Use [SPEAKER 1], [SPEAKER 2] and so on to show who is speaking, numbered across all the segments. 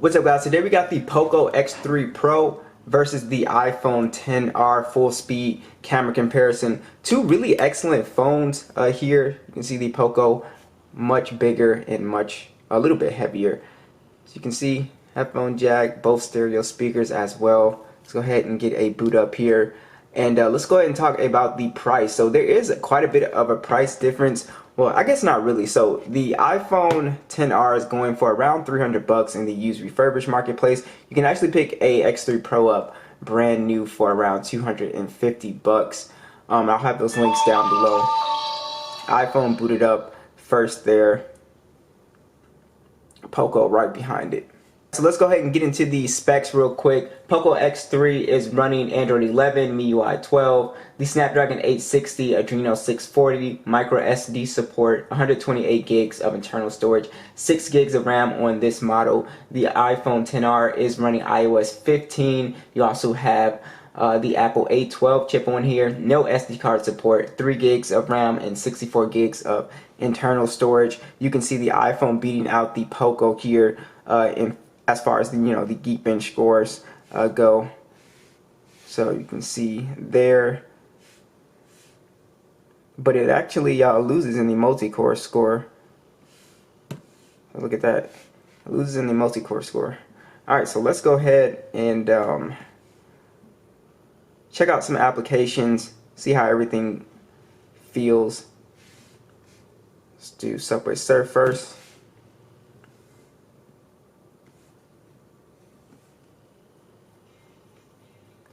[SPEAKER 1] What's up, guys? Today we got the POCO X3 Pro versus the iPhone XR full speed camera comparison. Two really excellent phones here. You can see the POCO much bigger and a little bit heavier. So you can see headphone jack, both stereo speakers as well. Let's go ahead and get a boot up here. And let's go ahead and talk about the price. So there is quite a bit of a price difference. Well, I guess not really. So the iPhone XR is going for around 300 bucks in the used refurbished marketplace. You can actually pick a X3 Pro up brand new for around 250 bucks. I'll have those links down below. iPhone booted up first there. POCO right behind it. So let's go ahead and get into the specs real quick. POCO X3 is running Android 11, MIUI 12, the Snapdragon 860, Adreno 640, micro SD support, 128 gigs of internal storage, 6 gigs of RAM on this model. The iPhone XR is running iOS 15. You also have the Apple A12 chip on here, no SD card support, 3 gigs of RAM and 64 gigs of internal storage. You can see the iPhone beating out the POCO here as far as the Geekbench scores go. So you can see there, but it actually loses in the multi-core score. Look at that, it loses in the multi-core score. Alright, so let's go ahead and check out some applications, see how everything feels. Let's do Subway Surf first.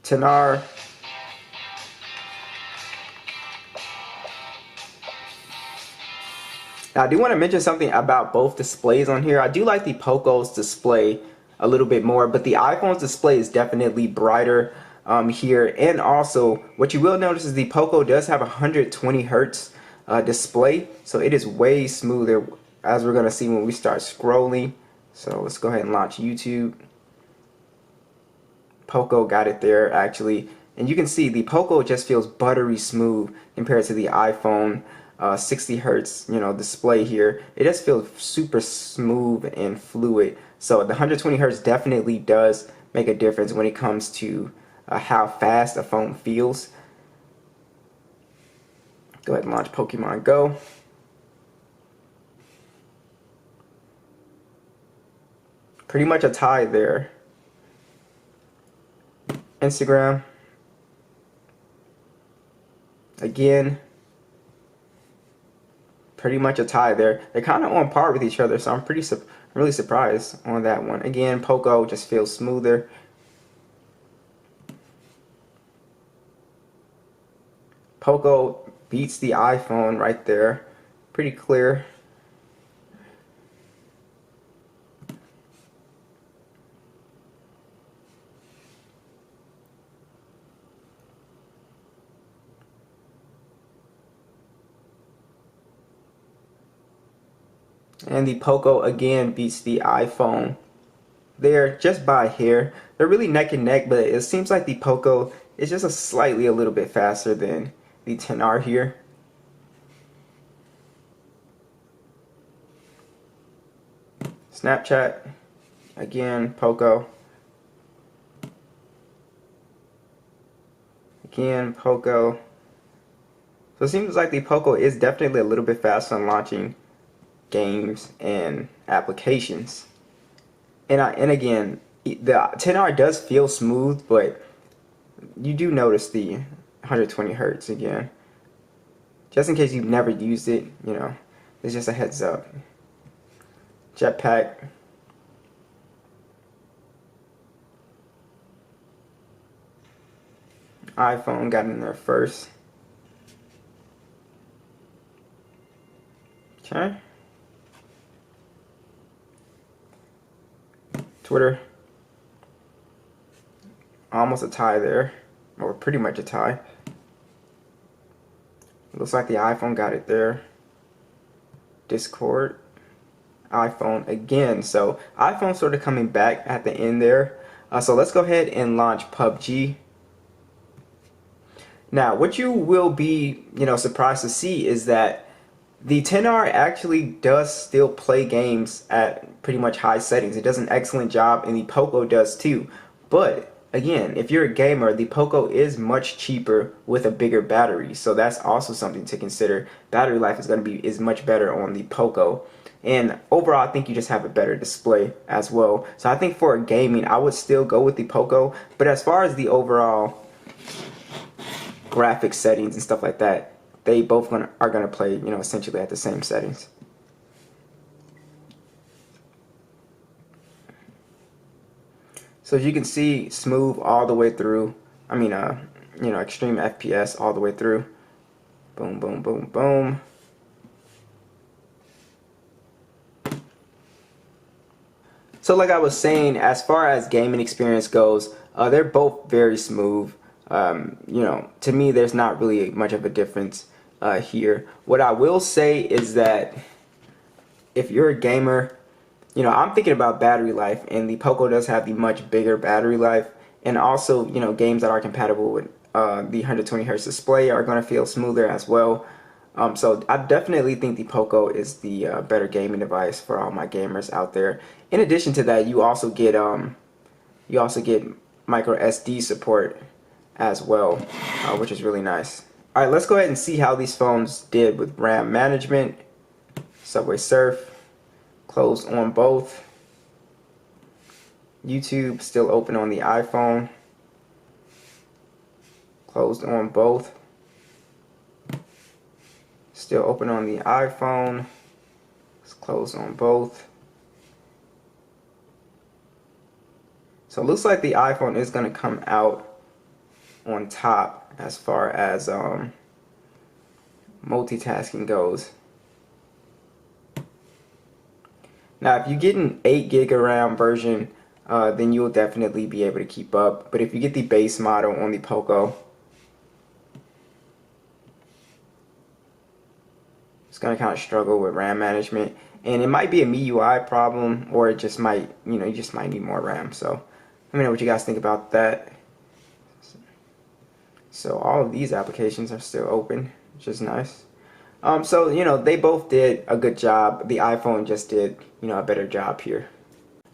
[SPEAKER 1] XR. Now I do want to mention something about both displays on here. I do like the POCO's display a little bit more, but the iPhone's display is definitely brighter here. And also, what you will notice is the POCO does have a 120 hertz display, so it is way smoother, as we're going to see when we start scrolling. So let's go ahead and launch YouTube. POCO got it there actually, and you can see the POCO just feels buttery smooth compared to the iPhone 60 hertz display here. It just feels super smooth and fluid. So the 120 hertz definitely does make a difference when it comes to how fast a phone feels. Go ahead and launch Pokemon Go. Pretty much a tie there. Instagram, again, pretty much a tie there. They're kind of on par with each other, so I'm really surprised on that one. Again, POCO just feels smoother. POCO beats the iPhone right there, pretty clear. And the POCO again beats the iPhone there just by a hair. They're really neck and neck, but it seems like the POCO is just a little bit faster than the XR here. Snapchat, again, POCO. Again, POCO. So it seems like the POCO is definitely a little bit faster on launching games and applications. And again, the XR does feel smooth, but you do notice the 120 hertz again. Just in case you've never used it, it's just a heads up. Jetpack. iPhone got in there first. Okay. Twitter, almost a tie there, or pretty much a tie. Looks like the iPhone got it there. Discord, iPhone again. So iPhone sort of coming back at the end there. So let's go ahead and launch PUBG. Now, what you will be, surprised to see is that The 10R actually does still play games at pretty much high settings. It does an excellent job, and the POCO does too. But again, if you're a gamer, the POCO is much cheaper with a bigger battery, so that's also something to consider. Battery life is much better on the POCO. And overall, I think you just have a better display as well. So I think for gaming, I would still go with the POCO. But as far as the overall graphics settings and stuff like that, they both are gonna play, essentially at the same settings. So as you can see, smooth all the way through. I mean, extreme FPS all the way through. Boom, boom, boom, boom. So like I was saying, as far as gaming experience goes, they're both very smooth. To me, there's not really much of a difference here. What I will say is that if you're a gamer, I'm thinking about battery life, and the POCO does have the much bigger battery life, and also, games that are compatible with the 120 hertz display are going to feel smoother as well. So I definitely think the POCO is the better gaming device for all my gamers out there. In addition to that, you also get micro SD support as well, which is really nice. All right, let's go ahead and see how these phones did with RAM management. Subway Surf, closed on both. YouTube still open on the iPhone, closed on both. Still open on the iPhone, it's closed on both. So it looks like the iPhone is going to come out on top as far as multitasking goes. Now, if you get an 8 gig of RAM version, then you'll definitely be able to keep up. But if you get the base model on the POCO, it's going to kind of struggle with RAM management. And it might be a MIUI problem, or it just might, you just might need more RAM. So let me know what you guys think about that. So all of these applications are still open, which is nice. So they both did a good job. The iPhone just did a better job here.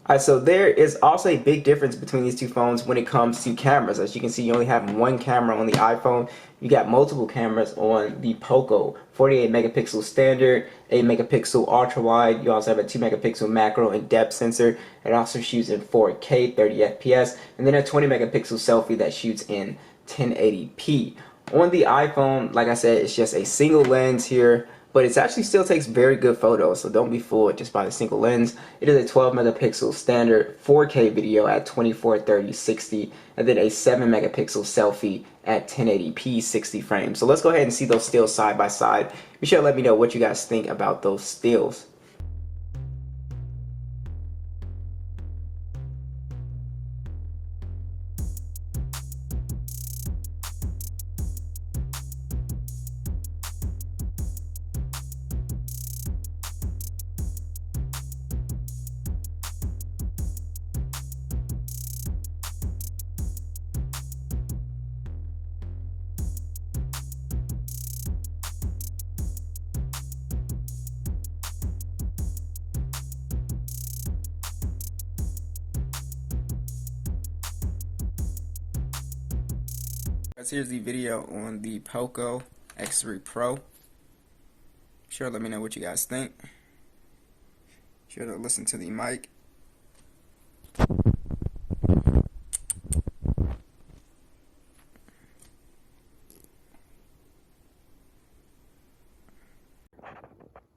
[SPEAKER 1] Alright, so there is also a big difference between these two phones when it comes to cameras. As you can see, you only have one camera on the iPhone. You got multiple cameras on the POCO. 48 megapixel standard, 8 megapixel ultra wide. You also have a 2 megapixel macro and depth sensor. It also shoots in 4K 30 FPS, and then a 20 megapixel selfie that shoots in 1080p. On the iPhone, like I said, it's just a single lens here, but it actually still takes very good photos, so don't be fooled just by the single lens. It is a 12 megapixel standard 4K video at 24, 30, 60, and then a 7 megapixel selfie at 1080p 60 frames. So let's go ahead and see those stills side by side. Be sure to let me know what you guys think about those stills. Here's the video on the POCO X3 Pro. Sure, let me know what you guys think. Sure to listen to the mic.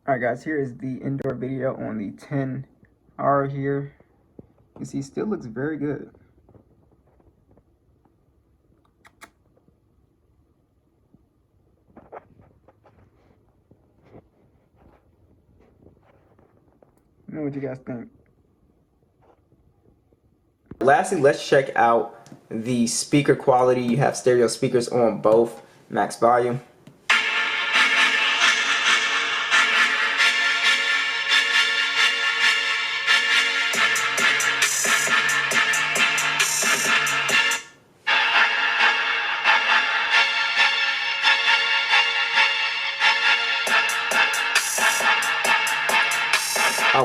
[SPEAKER 1] Alright guys, here is the indoor video on the 10R here. You can see it still looks very good. Let me know what you guys think. Lastly, let's check out the speaker quality. You have stereo speakers on both, max volume.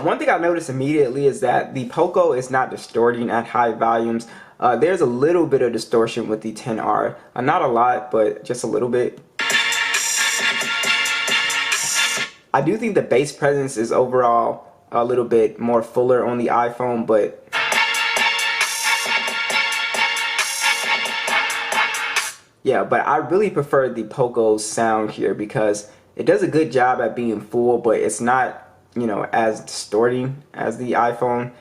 [SPEAKER 1] One thing I noticed immediately is that the POCO is not distorting at high volumes. There's a little bit of distortion with the 10R. Not a lot, but just a little bit. I do think the bass presence is overall a little bit more fuller on the iPhone, but yeah, but I really prefer the POCO's sound here because it does a good job at being full, but it's not, you know, as distorting as the iPhone.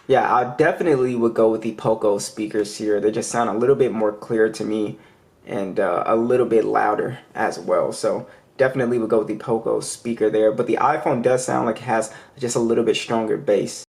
[SPEAKER 1] Yeah, I definitely would go with the POCO speakers here. They just sound a little bit more clear to me and a little bit louder as well. So definitely would go with the POCO speaker there. But the iPhone does sound like it has just a little bit stronger bass.